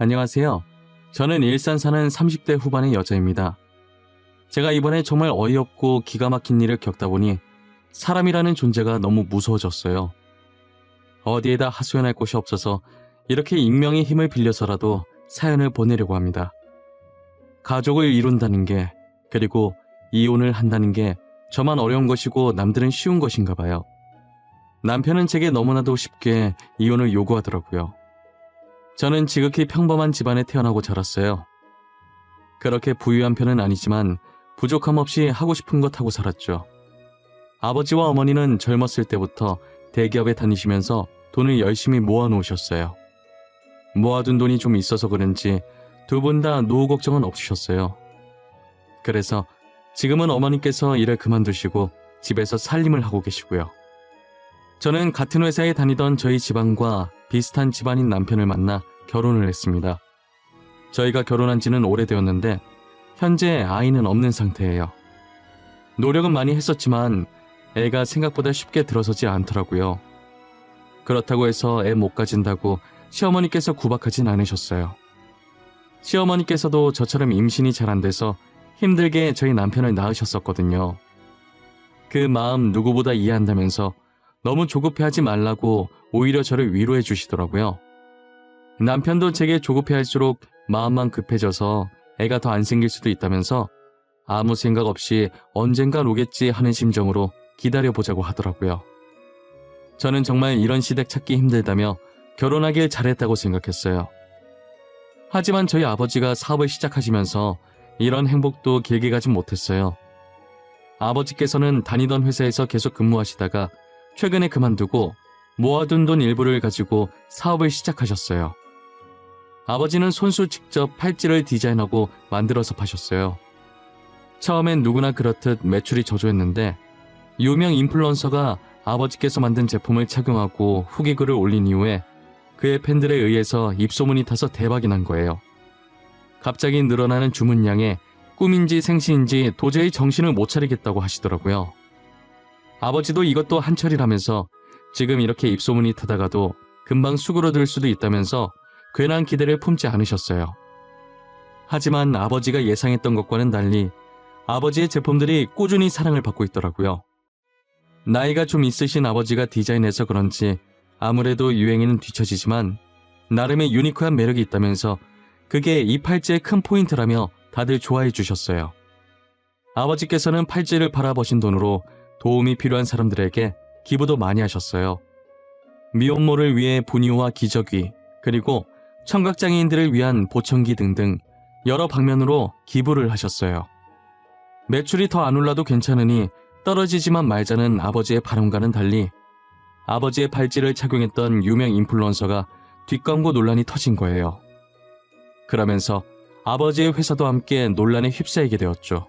안녕하세요. 저는 일산 사는 30대 후반의 여자입니다. 제가 이번에 정말 어이없고 기가 막힌 일을 겪다 보니 사람이라는 존재가 너무 무서워졌어요. 어디에다 하소연할 곳이 없어서 이렇게 익명의 힘을 빌려서라도 사연을 보내려고 합니다. 가족을 이룬다는 게, 그리고 이혼을 한다는 게 저만 어려운 것이고 남들은 쉬운 것인가 봐요. 남편은 제게 너무나도 쉽게 이혼을 요구하더라고요. 저는 지극히 평범한 집안에 태어나고 자랐어요. 그렇게 부유한 편은 아니지만 부족함 없이 하고 싶은 것 하고 살았죠. 아버지와 어머니는 젊었을 때부터 대기업에 다니시면서 돈을 열심히 모아놓으셨어요. 모아둔 돈이 좀 있어서 그런지 두 분 다 노후 걱정은 없으셨어요. 그래서 지금은 어머니께서 일을 그만두시고 집에서 살림을 하고 계시고요. 저는 같은 회사에 다니던 저희 집안과 비슷한 집안인 남편을 만나 결혼을 했습니다. 저희가 결혼한 지는 오래되었는데 현재 아이는 없는 상태예요. 노력은 많이 했었지만 애가 생각보다 쉽게 들어서지 않더라고요. 그렇다고 해서 애 못 가진다고 시어머니께서 구박하진 않으셨어요. 시어머니께서도 저처럼 임신이 잘 안 돼서 힘들게 저희 남편을 낳으셨었거든요. 그 마음 누구보다 이해한다면서 너무 조급해하지 말라고 오히려 저를 위로해 주시더라고요. 남편도 제게 조급해할수록 마음만 급해져서 애가 더 안 생길 수도 있다면서 아무 생각 없이 언젠간 오겠지 하는 심정으로 기다려보자고 하더라고요. 저는 정말 이런 시댁 찾기 힘들다며 결혼하길 잘했다고 생각했어요. 하지만 저희 아버지가 사업을 시작하시면서 이런 행복도 길게 가진 못했어요. 아버지께서는 다니던 회사에서 계속 근무하시다가 최근에 그만두고 모아둔 돈 일부를 가지고 사업을 시작하셨어요. 아버지는 손수 직접 팔찌를 디자인하고 만들어서 파셨어요. 처음엔 누구나 그렇듯 매출이 저조했는데 유명 인플루언서가 아버지께서 만든 제품을 착용하고 후기 글을 올린 이후에 그의 팬들에 의해서 입소문이 타서 대박이 난 거예요. 갑자기 늘어나는 주문량에 꿈인지 생시인지 도저히 정신을 못 차리겠다고 하시더라고요. 아버지도 이것도 한철이라면서 지금 이렇게 입소문이 타다가도 금방 수그러들 수도 있다면서 괜한 기대를 품지 않으셨어요. 하지만 아버지가 예상했던 것과는 달리 아버지의 제품들이 꾸준히 사랑을 받고 있더라고요. 나이가 좀 있으신 아버지가 디자인해서 그런지 아무래도 유행에는 뒤처지지만 나름의 유니크한 매력이 있다면서 그게 이 팔찌의 큰 포인트라며 다들 좋아해 주셨어요. 아버지께서는 팔찌를 팔아버신 돈으로 도움이 필요한 사람들에게 기부도 많이 하셨어요. 미혼모를 위해 분유와 기저귀, 그리고 청각장애인들을 위한 보청기 등등 여러 방면으로 기부를 하셨어요. 매출이 더 안 올라도 괜찮으니 떨어지지만 말자는 아버지의 바람과는 달리 아버지의 팔찌를 착용했던 유명 인플루언서가 뒷광고 논란이 터진 거예요. 그러면서 아버지의 회사도 함께 논란에 휩싸이게 되었죠.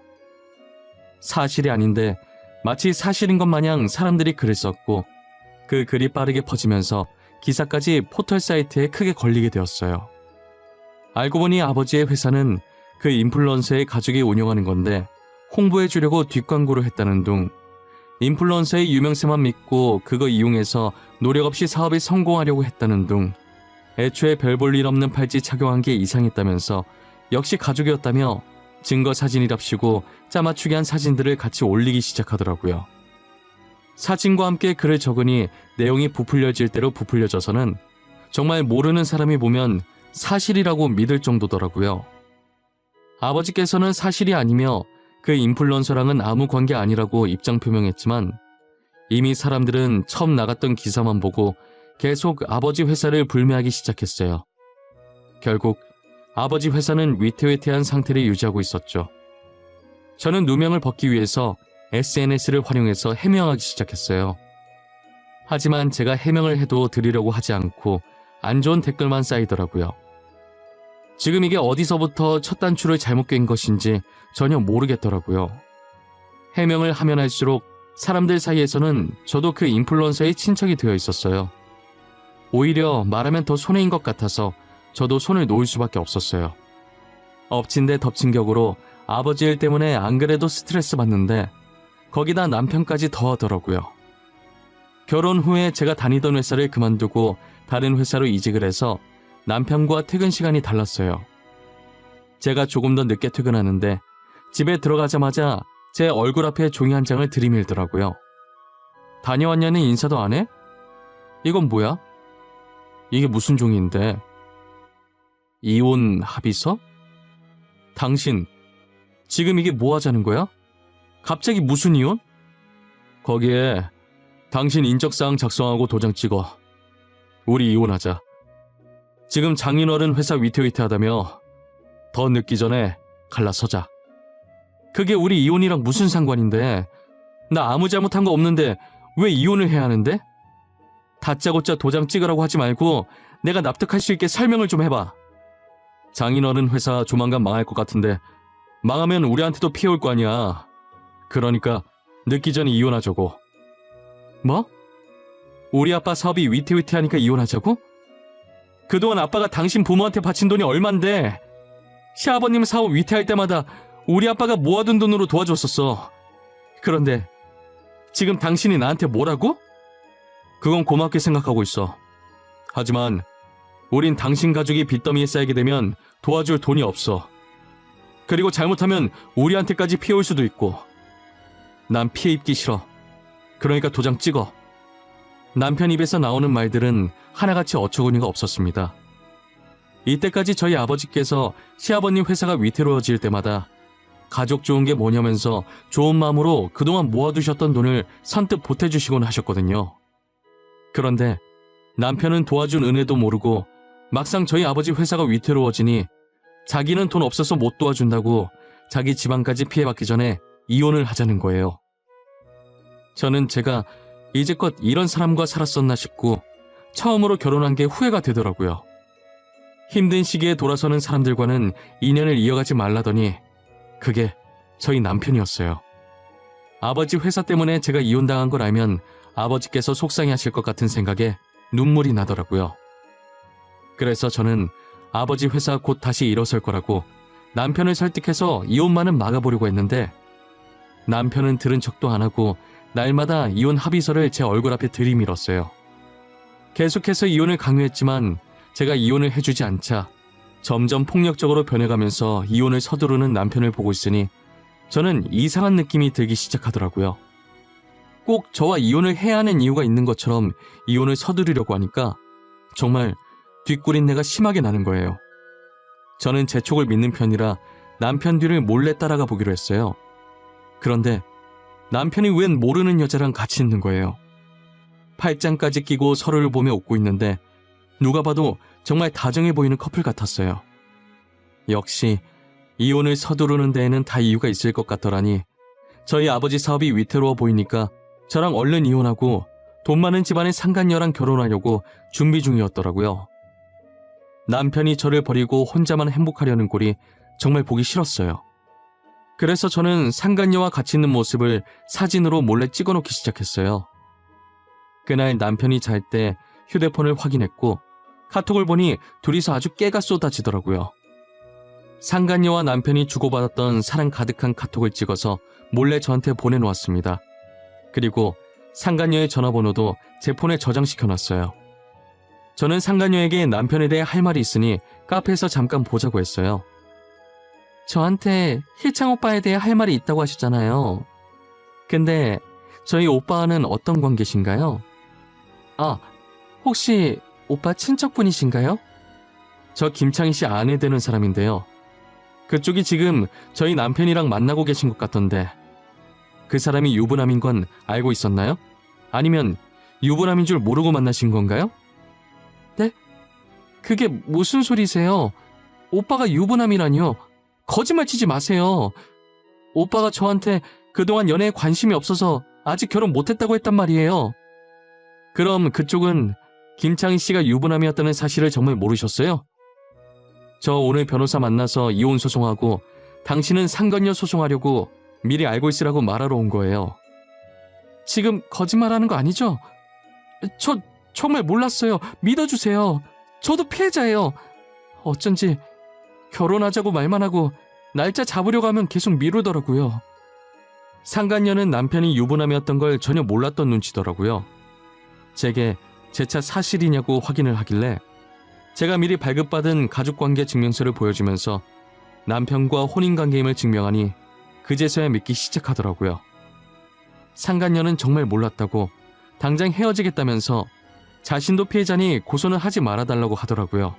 사실이 아닌데 마치 사실인 것 마냥 사람들이 글을 썼고 그 글이 빠르게 퍼지면서 기사까지 포털 사이트에 크게 걸리게 되었어요. 알고 보니 아버지의 회사는 그 인플루언서의 가족이 운영하는 건데 홍보해 주려고 뒷광고를 했다는 둥, 인플루언서의 유명세만 믿고 그거 이용해서 노력 없이 사업에 성공하려고 했다는 둥, 애초에 별 볼 일 없는 팔찌 착용한 게 이상했다면서 역시 가족이었다며 증거 사진이랍시고 짜맞추게 한 사진들을 같이 올리기 시작하더라고요. 사진과 함께 글을 적으니 내용이 부풀려질 대로 부풀려져서는 정말 모르는 사람이 보면 사실이라고 믿을 정도더라고요. 아버지께서는 사실이 아니며 그 인플루언서랑은 아무 관계 아니라고 입장 표명했지만 이미 사람들은 처음 나갔던 기사만 보고 계속 아버지 회사를 불매하기 시작했어요. 결국 아버지 회사는 위태위태한 상태를 유지하고 있었죠. 저는 누명을 벗기 위해서 SNS를 활용해서 해명하기 시작했어요. 하지만 제가 해명을 해도 드리려고 하지 않고 안 좋은 댓글만 쌓이더라고요. 지금 이게 어디서부터 첫 단추를 잘못 깬 것인지 전혀 모르겠더라고요. 해명을 하면 할수록 사람들 사이에서는 저도 그 인플루언서의 친척이 되어 있었어요. 오히려 말하면 더 손해인 것 같아서 저도 손을 놓을 수밖에 없었어요. 엎친 데 덮친 격으로 아버지 일 때문에 안 그래도 스트레스 받는데 거기다 남편까지 더하더라고요. 결혼 후에 제가 다니던 회사를 그만두고 다른 회사로 이직을 해서 남편과 퇴근 시간이 달랐어요. 제가 조금 더 늦게 퇴근하는데 집에 들어가자마자 제 얼굴 앞에 종이 한 장을 들이밀더라고요. 다녀왔냐는 인사도 안 해? 이건 뭐야? 이게 무슨 종이인데? 이혼 합의서? 당신, 지금 이게 뭐 하자는 거야? 갑자기 무슨 이혼? 거기에 당신 인적사항 작성하고 도장 찍어. 우리 이혼하자. 지금 장인어른 회사 위태위태하다며 더 늦기 전에 갈라서자. 그게 우리 이혼이랑 무슨 상관인데? 나 아무 잘못한 거 없는데 왜 이혼을 해야 하는데? 다짜고짜 도장 찍으라고 하지 말고 내가 납득할 수 있게 설명을 좀 해봐. 장인어른 회사 조만간 망할 것 같은데 망하면 우리한테도 피해 올 거 아니야. 그러니까 늦기 전에 이혼하자고. 뭐? 우리 아빠 사업이 위태위태하니까 이혼하자고? 그동안 아빠가 당신 부모한테 바친 돈이 얼만데 시아버님 사업 위태할 때마다 우리 아빠가 모아둔 돈으로 도와줬었어. 그런데 지금 당신이 나한테 뭐라고? 그건 고맙게 생각하고 있어. 하지만 우린 당신 가족이 빚더미에 쌓이게 되면 도와줄 돈이 없어. 그리고 잘못하면 우리한테까지 피해 올 수도 있고. 난 피해 입기 싫어. 그러니까 도장 찍어. 남편 입에서 나오는 말들은 하나같이 어처구니가 없었습니다. 이때까지 저희 아버지께서 시아버님 회사가 위태로워질 때마다 가족 좋은 게 뭐냐면서 좋은 마음으로 그동안 모아두셨던 돈을 선뜻 보태주시곤 하셨거든요. 그런데 남편은 도와준 은혜도 모르고 막상 저희 아버지 회사가 위태로워지니 자기는 돈 없어서 못 도와준다고 자기 집안까지 피해받기 전에 이혼을 하자는 거예요. 저는 제가 이제껏 이런 사람과 살았었나 싶고 처음으로 결혼한 게 후회가 되더라고요. 힘든 시기에 돌아서는 사람들과는 인연을 이어가지 말라더니 그게 저희 남편이었어요. 아버지 회사 때문에 제가 이혼당한 걸 알면 아버지께서 속상해하실 것 같은 생각에 눈물이 나더라고요. 그래서 저는 아버지 회사 곧 다시 일어설 거라고 남편을 설득해서 이혼만은 막아보려고 했는데 남편은 들은 척도 안 하고 날마다 이혼 합의서를 제 얼굴 앞에 들이밀었어요. 계속해서 이혼을 강요했지만 제가 이혼을 해주지 않자 점점 폭력적으로 변해가면서 이혼을 서두르는 남편을 보고 있으니 저는 이상한 느낌이 들기 시작하더라고요. 꼭 저와 이혼을 해야 하는 이유가 있는 것처럼 이혼을 서두르려고 하니까 정말 뒷구린내가 심하게 나는 거예요. 저는 제 촉을 믿는 편이라 남편 뒤를 몰래 따라가 보기로 했어요. 그런데 남편이 웬 모르는 여자랑 같이 있는 거예요. 팔짱까지 끼고 서로를 보며 웃고 있는데 누가 봐도 정말 다정해 보이는 커플 같았어요. 역시 이혼을 서두르는 데에는 다 이유가 있을 것 같더라니 저희 아버지 사업이 위태로워 보이니까 저랑 얼른 이혼하고 돈 많은 집안의 상간녀랑 결혼하려고 준비 중이었더라고요. 남편이 저를 버리고 혼자만 행복하려는 꼴이 정말 보기 싫었어요. 그래서 저는 상간녀와 같이 있는 모습을 사진으로 몰래 찍어놓기 시작했어요. 그날 남편이 잘 때 휴대폰을 확인했고 카톡을 보니 둘이서 아주 깨가 쏟아지더라고요. 상간녀와 남편이 주고받았던 사랑 가득한 카톡을 찍어서 몰래 저한테 보내놓았습니다. 그리고 상간녀의 전화번호도 제 폰에 저장시켜놨어요. 저는 상간녀에게 남편에 대해 할 말이 있으니 카페에서 잠깐 보자고 했어요. 저한테 힐창 오빠에 대해 할 말이 있다고 하셨잖아요. 근데 저희 오빠와는 어떤 관계신가요? 아, 혹시 오빠 친척분이신가요? 저 김창희 씨 아내 되는 사람인데요. 그쪽이 지금 저희 남편이랑 만나고 계신 것 같던데 그 사람이 유부남인 건 알고 있었나요? 아니면 유부남인 줄 모르고 만나신 건가요? 네? 그게 무슨 소리세요? 오빠가 유부남이라뇨? 거짓말 치지 마세요. 오빠가 저한테 그동안 연애에 관심이 없어서 아직 결혼 못했다고 했단 말이에요. 그럼 그쪽은 김창희 씨가 유부남이었다는 사실을 정말 모르셨어요? 저 오늘 변호사 만나서 이혼 소송하고 당신은 상간녀 소송하려고 미리 알고 있으라고 말하러 온 거예요. 지금 거짓말하는 거 아니죠? 저 정말 몰랐어요. 믿어주세요. 저도 피해자예요. 어쩐지 결혼하자고 말만 하고 날짜 잡으려고 하면 계속 미루더라고요. 상간녀는 남편이 유부남이었던 걸 전혀 몰랐던 눈치더라고요. 제게 제 차 사실이냐고 확인을 하길래 제가 미리 발급받은 가족관계 증명서를 보여주면서 남편과 혼인관계임을 증명하니 그제서야 믿기 시작하더라고요. 상간녀는 정말 몰랐다고 당장 헤어지겠다면서 자신도 피해자니 고소는 하지 말아달라고 하더라고요.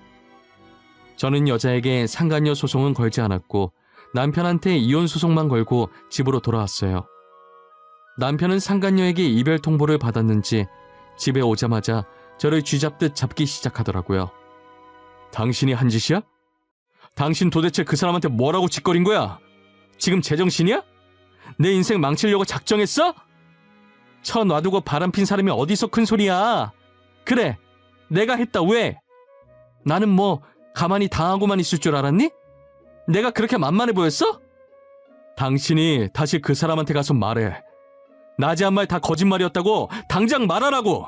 저는 여자에게 상간녀 소송은 걸지 않았고 남편한테 이혼 소송만 걸고 집으로 돌아왔어요. 남편은 상간녀에게 이별 통보를 받았는지 집에 오자마자 저를 쥐잡듯 잡기 시작하더라고요. 당신이 한 짓이야? 당신 도대체 그 사람한테 뭐라고 짓거린 거야? 지금 제정신이야? 내 인생 망치려고 작정했어? 쳐 놔두고 바람핀 사람이 어디서 큰 소리야? 그래, 내가 했다. 왜? 나는 뭐 가만히 당하고만 있을 줄 알았니? 내가 그렇게 만만해 보였어? 당신이 다시 그 사람한테 가서 말해. 나지한 말 다 거짓말이었다고 당장 말하라고.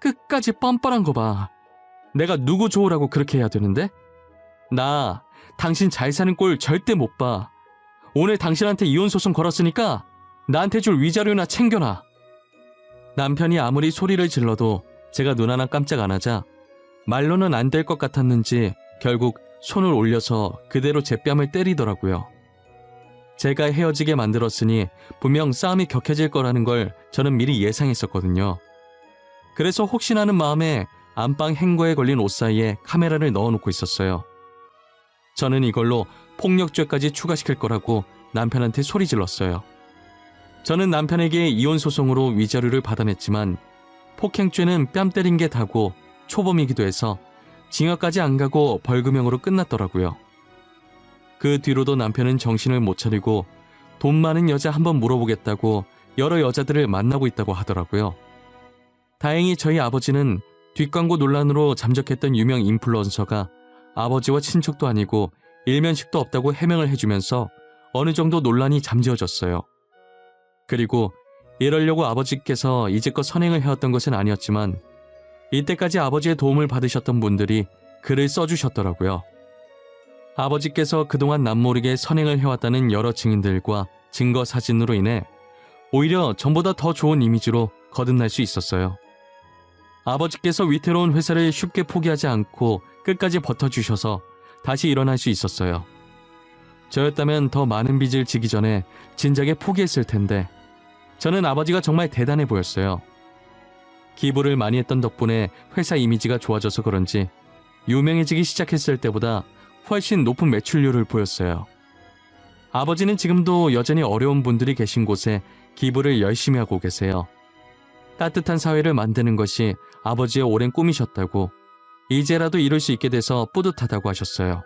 끝까지 뻔뻔한 거 봐. 내가 누구 좋으라고 그렇게 해야 되는데? 나 당신 잘 사는 꼴 절대 못 봐. 오늘 당신한테 이혼 소송 걸었으니까 나한테 줄 위자료나 챙겨놔. 남편이 아무리 소리를 질러도 제가 눈 하나 깜짝 안 하자 말로는 안 될 것 같았는지 결국 손을 올려서 그대로 제 뺨을 때리더라고요. 제가 헤어지게 만들었으니 분명 싸움이 격해질 거라는 걸 저는 미리 예상했었거든요. 그래서 혹시나 하는 마음에 안방 행거에 걸린 옷 사이에 카메라를 넣어놓고 있었어요. 저는 이걸로 폭력죄까지 추가시킬 거라고 남편한테 소리 질렀어요. 저는 남편에게 이혼 소송으로 위자료를 받아냈지만 폭행죄는 뺨 때린 게 다고 초범이기도 해서 징역까지 안 가고 벌금형으로 끝났더라고요. 그 뒤로도 남편은 정신을 못 차리고 돈 많은 여자 한번 물어보겠다고 여러 여자들을 만나고 있다고 하더라고요. 다행히 저희 아버지는 뒷광고 논란으로 잠적했던 유명 인플루언서가 아버지와 친척도 아니고 일면식도 없다고 해명을 해주면서 어느 정도 논란이 잠재워졌어요. 그리고 이러려고 아버지께서 이제껏 선행을 해왔던 것은 아니었지만 이때까지 아버지의 도움을 받으셨던 분들이 글을 써주셨더라고요. 아버지께서 그동안 남모르게 선행을 해왔다는 여러 증인들과 증거 사진으로 인해 오히려 전보다 더 좋은 이미지로 거듭날 수 있었어요. 아버지께서 위태로운 회사를 쉽게 포기하지 않고 끝까지 버텨주셔서 다시 일어날 수 있었어요. 저였다면 더 많은 빚을 지기 전에 진작에 포기했을 텐데 저는 아버지가 정말 대단해 보였어요. 기부를 많이 했던 덕분에 회사 이미지가 좋아져서 그런지 유명해지기 시작했을 때보다 훨씬 높은 매출률을 보였어요. 아버지는 지금도 여전히 어려운 분들이 계신 곳에 기부를 열심히 하고 계세요. 따뜻한 사회를 만드는 것이 아버지의 오랜 꿈이셨다고 이제라도 이룰 수 있게 돼서 뿌듯하다고 하셨어요.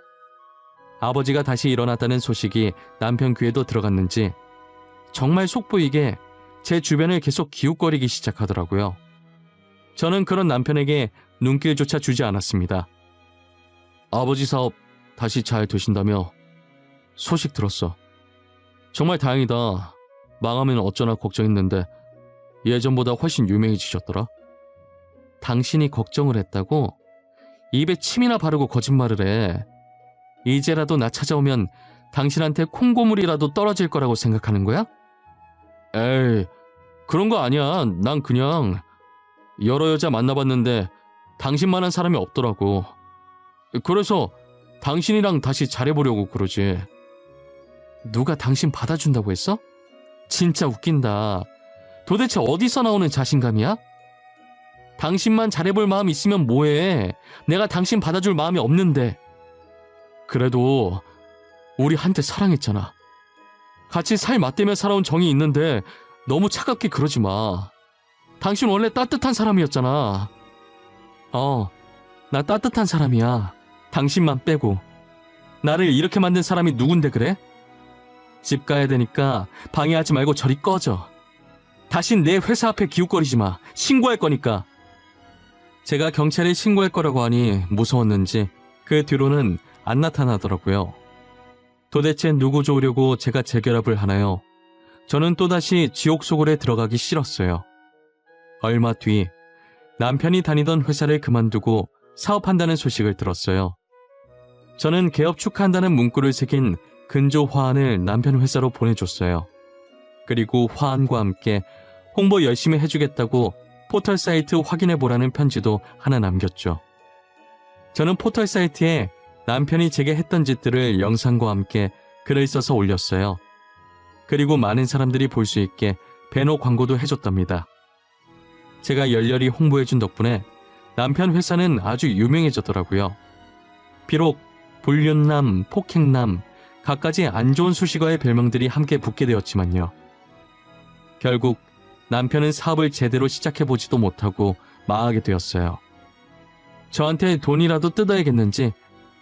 아버지가 다시 일어났다는 소식이 남편 귀에도 들어갔는지 정말 속보이게 제 주변을 계속 기웃거리기 시작하더라고요. 저는 그런 남편에게 눈길조차 주지 않았습니다. 아버지 사업 다시 잘 되신다며 소식 들었어. 정말 다행이다. 망하면 어쩌나 걱정했는데 예전보다 훨씬 유명해지셨더라. 당신이 걱정을 했다고? 입에 침이나 바르고 거짓말을 해. 이제라도 나 찾아오면 당신한테 콩고물이라도 떨어질 거라고 생각하는 거야? 에이, 그런 거 아니야. 난 그냥 여러 여자 만나봤는데 당신만한 사람이 없더라고. 그래서 당신이랑 다시 잘해보려고 그러지. 누가 당신 받아준다고 했어? 진짜 웃긴다. 도대체 어디서 나오는 자신감이야? 당신만 잘해볼 마음 있으면 뭐해. 내가 당신 받아줄 마음이 없는데. 그래도 우리 한때 사랑했잖아. 같이 살 맞대며 살아온 정이 있는데 너무 차갑게 그러지 마. 당신 원래 따뜻한 사람이었잖아. 나 따뜻한 사람이야. 당신만 빼고. 나를 이렇게 만든 사람이 누군데 그래? 집 가야 되니까 방해하지 말고 저리 꺼져. 다신 내 회사 앞에 기웃거리지 마. 신고할 거니까. 제가 경찰에 신고할 거라고 하니 무서웠는지 그 뒤로는 안 나타나더라고요. 도대체 누구 좋으려고 제가 재결합을 하나요? 저는 또다시 지옥 속으로 들어가기 싫었어요. 얼마 뒤 남편이 다니던 회사를 그만두고 사업한다는 소식을 들었어요. 저는 개업 축하한다는 문구를 새긴 근조 화환을 남편 회사로 보내줬어요. 그리고 화환과 함께 홍보 열심히 해주겠다고 포털 사이트 확인해보라는 편지도 하나 남겼죠. 저는 포털 사이트에 남편이 제게 했던 짓들을 영상과 함께 글을 써서 올렸어요. 그리고 많은 사람들이 볼 수 있게 배너 광고도 해줬답니다. 제가 열렬히 홍보해준 덕분에 남편 회사는 아주 유명해졌더라고요. 비록 불륜남, 폭행남, 갖가지 안 좋은 수식어의 별명들이 함께 붙게 되었지만요. 결국 남편은 사업을 제대로 시작해보지도 못하고 망하게 되었어요. 저한테 돈이라도 뜯어야겠는지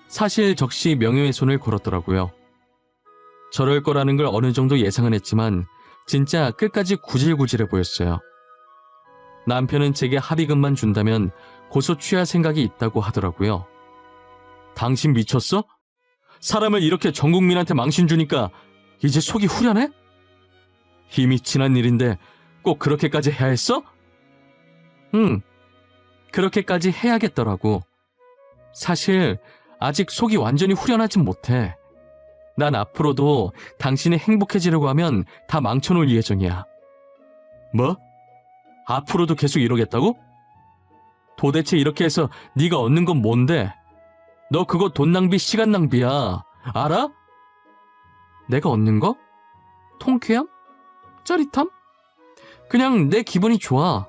사실 적시 명예훼손을 걸었더라고요. 저럴 거라는 걸 어느 정도 예상은 했지만 진짜 끝까지 구질구질해 보였어요. 남편은 제게 합의금만 준다면 고소 취할 생각이 있다고 하더라고요. 당신 미쳤어? 사람을 이렇게 전 국민한테 망신 주니까 이제 속이 후련해? 이미 지난 일인데 꼭 그렇게까지 해야 했어? 응, 그렇게까지 해야겠더라고. 사실 아직 속이 완전히 후련하진 못해. 난 앞으로도 당신이 행복해지려고 하면 다 망쳐놓을 예정이야. 뭐? 앞으로도 계속 이러겠다고? 도대체 이렇게 해서 네가 얻는 건 뭔데? 너 그거 돈 낭비, 시간 낭비야. 알아? 내가 얻는 거? 통쾌함? 짜릿함? 그냥 내 기분이 좋아.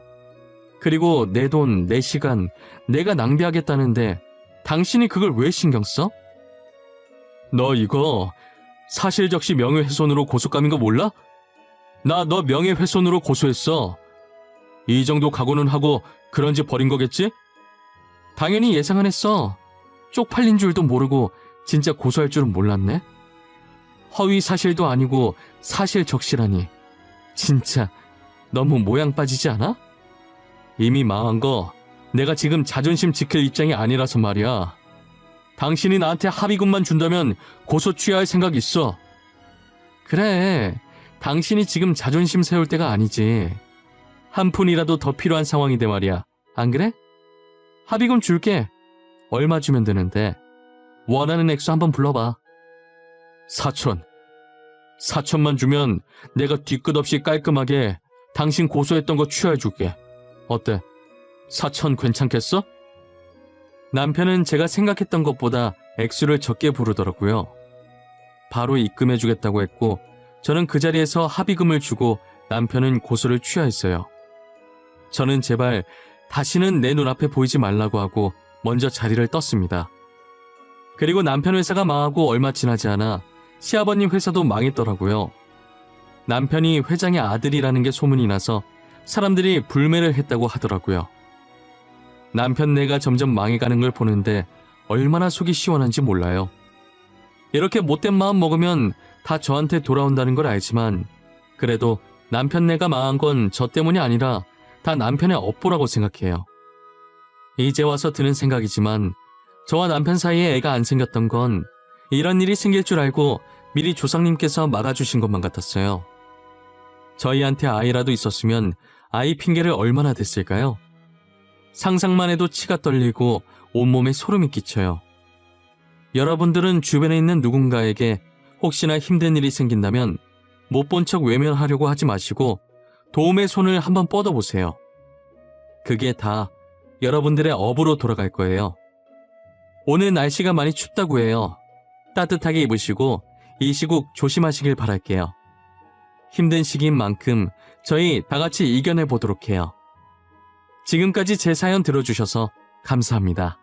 그리고 내 돈, 내 시간, 내가 낭비하겠다는데 당신이 그걸 왜 신경 써? 너 이거 사실 적시 명예훼손으로 고소감인 거 몰라? 나 너 명예훼손으로 고소했어. 이 정도 각오는 하고 그런지 버린 거겠지? 당연히 예상은 했어. 쪽팔린 줄도 모르고 진짜 고소할 줄은 몰랐네. 허위 사실도 아니고 사실 적시라니. 진짜 너무 모양 빠지지 않아? 이미 망한 거 내가 지금 자존심 지킬 입장이 아니라서 말이야. 당신이 나한테 합의금만 준다면 고소 취하할 생각 있어. 그래, 당신이 지금 자존심 세울 때가 아니지. 한 푼이라도 더 필요한 상황인데 말이야. 안 그래? 합의금 줄게. 얼마 주면 되는데? 원하는 액수 한번 불러봐. 4천. 4천만 주면 내가 뒤끝 없이 깔끔하게 당신 고소했던 거 취하해줄게. 어때? 4천 괜찮겠어? 남편은 제가 생각했던 것보다 액수를 적게 부르더라고요. 바로 입금해주겠다고 했고 저는 그 자리에서 합의금을 주고 남편은 고소를 취하했어요. 저는 제발 다시는 내 눈앞에 보이지 말라고 하고 먼저 자리를 떴습니다. 그리고 남편 회사가 망하고 얼마 지나지 않아 시아버님 회사도 망했더라고요. 남편이 회장의 아들이라는 게 소문이 나서 사람들이 불매를 했다고 하더라고요. 남편네가 점점 망해가는 걸 보는데 얼마나 속이 시원한지 몰라요. 이렇게 못된 마음 먹으면 다 저한테 돌아온다는 걸 알지만 그래도 남편네가 망한 건 저 때문이 아니라 다 남편의 업보라고 생각해요. 이제 와서 드는 생각이지만 저와 남편 사이에 애가 안 생겼던 건 이런 일이 생길 줄 알고 미리 조상님께서 막아주신 것만 같았어요. 저희한테 아이라도 있었으면 아이 핑계를 얼마나 댔을까요? 상상만 해도 치가 떨리고 온몸에 소름이 끼쳐요. 여러분들은 주변에 있는 누군가에게 혹시나 힘든 일이 생긴다면 못 본 척 외면하려고 하지 마시고 도움의 손을 한번 뻗어보세요. 그게 다 여러분들의 업으로 돌아갈 거예요. 오늘 날씨가 많이 춥다고 해요. 따뜻하게 입으시고 이 시국 조심하시길 바랄게요. 힘든 시기인 만큼 저희 다 같이 이겨내 보도록 해요. 지금까지 제 사연 들어주셔서 감사합니다.